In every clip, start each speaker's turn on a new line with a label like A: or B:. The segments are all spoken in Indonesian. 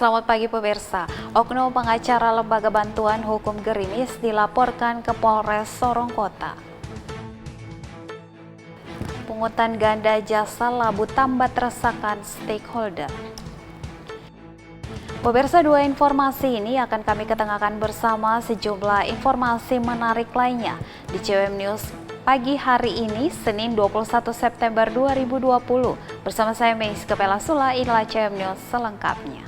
A: Selamat pagi pemirsa. Oknum pengacara Lembaga Bantuan Hukum Gerimis dilaporkan ke Polres Sorong Kota. Pungutan ganda jasa labu tambat resahkan stakeholder. Pemirsa, dua informasi ini akan kami ketengahkan bersama sejumlah informasi menarik lainnya di CWM News pagi hari ini, Senin 21 September 2020. Bersama saya Meis Kepela Sula, inilah CWM News selengkapnya.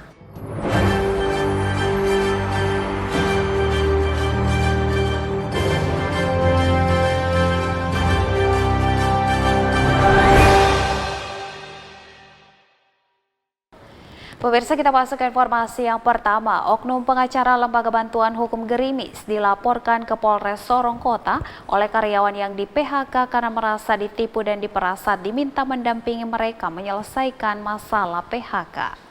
A: Pemirsa, kita masuk ke informasi yang pertama. Oknum pengacara Lembaga Bantuan Hukum Gerimis dilaporkan ke Polres Sorong Kota oleh karyawan yang di PHK karena merasa ditipu dan diperas saat diminta mendampingi mereka menyelesaikan masalah PHK.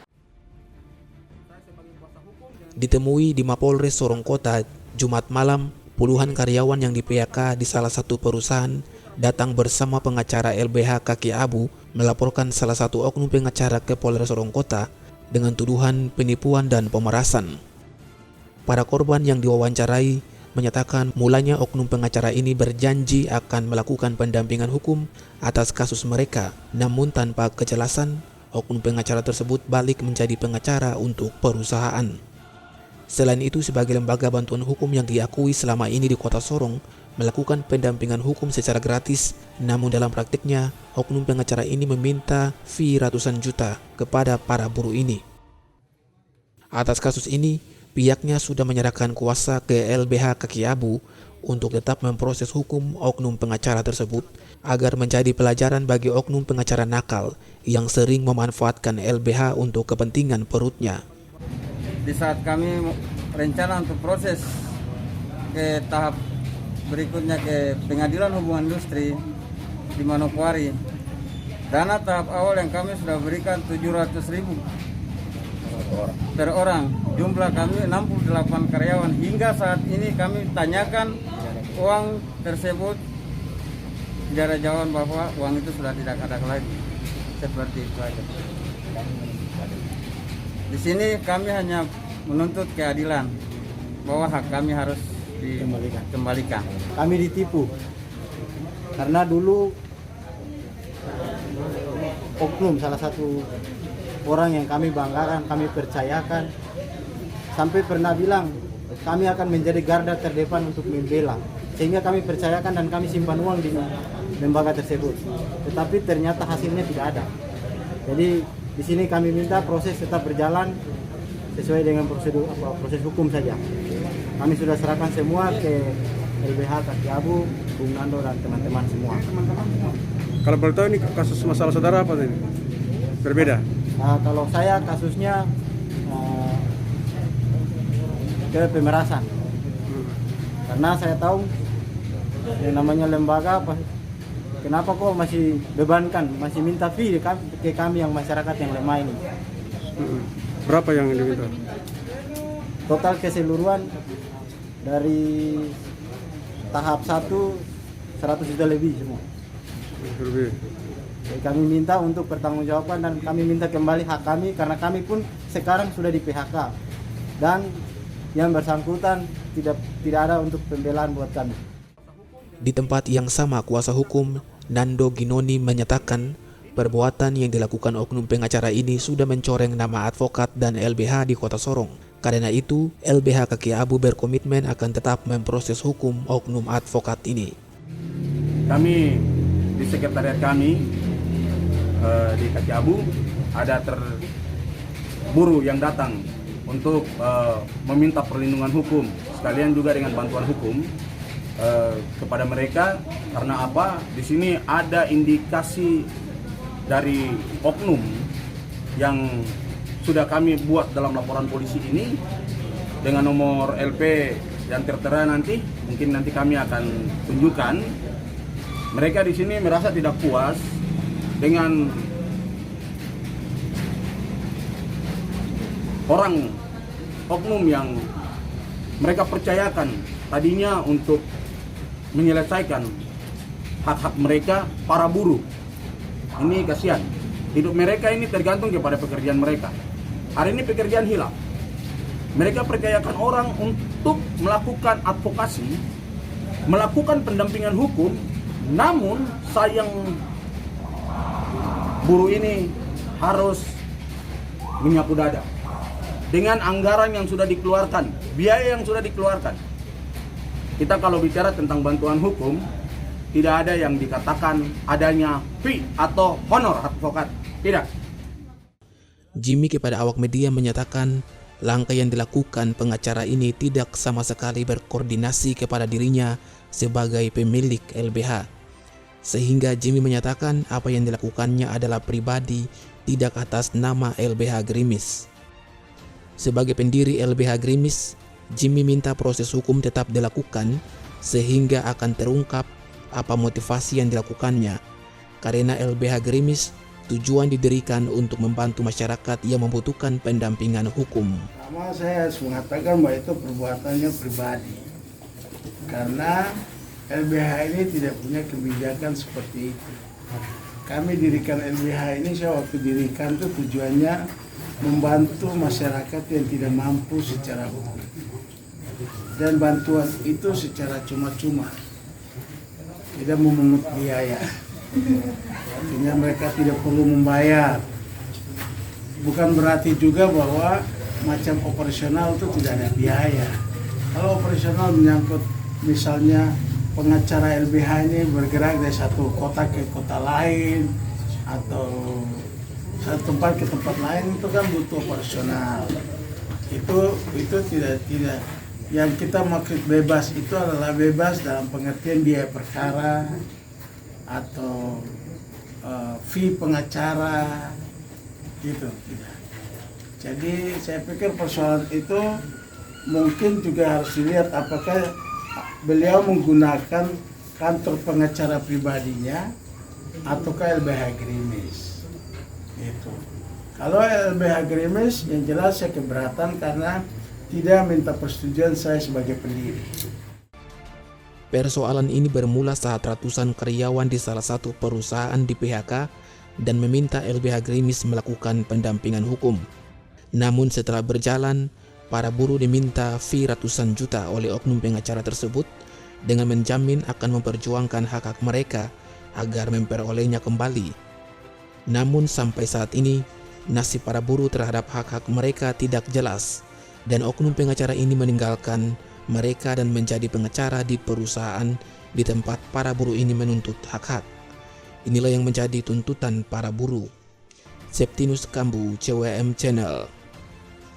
B: Ditemui di Mapolres Sorong Kota, Jumat malam, puluhan karyawan yang di PHK di salah satu perusahaan datang bersama pengacara LBH Kaki Abu melaporkan salah satu oknum pengacara ke Polres Sorong Kota dengan tuduhan penipuan dan pemerasan. Para korban yang diwawancarai menyatakan mulanya oknum pengacara ini berjanji akan melakukan pendampingan hukum atas kasus mereka, namun tanpa kejelasan oknum pengacara tersebut balik menjadi pengacara untuk perusahaan. Selain itu, sebagai lembaga bantuan hukum yang diakui selama ini di Kota Sorong melakukan pendampingan hukum secara gratis, namun dalam praktiknya oknum pengacara ini meminta fee ratusan juta kepada para buruh ini. Atas kasus ini, pihaknya sudah menyerahkan kuasa ke LBH Kaki Abu untuk tetap memproses hukum oknum pengacara tersebut agar menjadi pelajaran bagi oknum pengacara nakal yang sering memanfaatkan LBH untuk kepentingan perutnya.
C: Di saat kami rencana untuk proses ke tahap berikutnya ke pengadilan hubungan industri di Manokwari, dana tahap awal yang kami sudah berikan 700.000 per orang. Jumlah kami 68 karyawan. Hingga saat ini kami tanyakan uang tersebut, tidak ada jawaban bahwa uang itu sudah tidak ada lagi. Seperti itu aja. Di sini kami hanya menuntut keadilan bahwa hak kami harus dikembalikan.
D: Kami ditipu karena dulu oknum salah satu orang yang kami banggakan, kami percayakan, sampai pernah bilang kami akan menjadi garda terdepan untuk membela, sehingga kami percayakan dan kami simpan uang di lembaga tersebut. Tetapi ternyata hasilnya tidak ada. Jadi di sini kami minta proses tetap berjalan sesuai dengan prosedur proses hukum saja. Kami sudah serahkan semua ke LBH Kaki Abu, Bung Nando dan teman-teman semua.
E: Kalau boleh tahu ini kasus masalah saudara apa ini? Berbeda?
D: Kalau saya kasusnya ke pemerasan. Karena saya tahu yang namanya lembaga kenapa kok masih bebankan, masih minta fee ke kami yang masyarakat yang lemah ini.
E: Berapa yang diminta?
D: Total keseluruhan dari tahap 1 100 juta lebih semua.
E: Lebih.
D: Jadi kami minta untuk pertanggungjawaban dan kami minta kembali hak kami karena kami pun sekarang sudah di PHK dan yang bersangkutan tidak ada untuk pembelaan buat kami.
B: Di tempat yang sama, kuasa hukum Nando Ginoni menyatakan perbuatan yang dilakukan oknum pengacara ini sudah mencoreng nama advokat dan LBH di Kota Sorong. Karena itu, LBH Kaki Abu berkomitmen akan tetap memproses hukum oknum advokat ini.
F: Kami di sekretariat kami di Kaki Abu ada buruh yang datang untuk meminta perlindungan hukum, sekalian juga dengan bantuan hukum kepada mereka. Karena apa? Di sini ada indikasi dari oknum yang sudah kami buat dalam laporan polisi ini dengan nomor LP yang tertera nanti, mungkin nanti kami akan tunjukkan. Mereka di sini merasa tidak puas dengan orang oknum yang mereka percayakan tadinya untuk menyelesaikan hak-hak mereka para buruh. Ini kasihan. Hidup mereka ini tergantung kepada pekerjaan mereka. Hari ini pekerjaan hilang. Mereka percayakan orang untuk melakukan advokasi, melakukan pendampingan hukum, namun sayang buruh ini harus menyapu dada dengan anggaran yang sudah dikeluarkan, biaya yang sudah dikeluarkan. Kita kalau bicara tentang bantuan hukum, tidak ada yang dikatakan adanya fee atau honor advokat, tidak.
B: Jimmy kepada awak media menyatakan langkah yang dilakukan pengacara ini tidak sama sekali berkoordinasi kepada dirinya sebagai pemilik LBH. Sehingga Jimmy menyatakan apa yang dilakukannya adalah pribadi, tidak atas nama LBH Grimis. Sebagai pendiri LBH Grimis, Jimmy minta proses hukum tetap dilakukan sehingga akan terungkap apa motivasi yang dilakukannya. Karena LBH Grimis tujuan didirikan untuk membantu masyarakat yang membutuhkan pendampingan hukum.
G: Pertama saya harus mengatakan bahwa itu perbuatannya pribadi. Karena LBH ini tidak punya kebijakan seperti itu. Kami dirikan LBH ini, saya waktu dirikan itu tujuannya membantu masyarakat yang tidak mampu secara hukum. Dan bantuan itu secara cuma-cuma, tidak memungut biaya. Artinya mereka tidak perlu membayar. Bukan berarti juga bahwa macam operasional itu tidak ada biaya. Kalau operasional menyangkut misalnya pengacara LBH ini bergerak dari satu kota ke kota lain atau satu tempat ke tempat lain, itu kan butuh operasional. Itu tidak yang kita maksud bebas itu adalah bebas dalam pengertian biaya perkara atau fee pengacara gitu, tidak. Jadi saya pikir persoalan itu mungkin juga harus dilihat apakah beliau menggunakan kantor pengacara pribadinya ataukah LBH Grimis. Gitu. Kalau LBH Grimis yang jelas saya keberatan karena tidak minta persetujuan saya sebagai pendiri.
B: Persoalan ini bermula saat ratusan karyawan di salah satu perusahaan di PHK dan meminta LBH Grimis melakukan pendampingan hukum. Namun setelah berjalan, para buruh diminta fee ratusan juta oleh oknum pengacara tersebut dengan menjamin akan memperjuangkan hak-hak mereka agar memperolehnya kembali. Namun sampai saat ini, nasib para buruh terhadap hak-hak mereka tidak jelas dan oknum pengacara ini meninggalkan mereka dan menjadi pengacara di perusahaan di tempat para buruh ini menuntut hak-hak. Inilah yang menjadi tuntutan para buruh. Septinus Kambu, CWM Channel.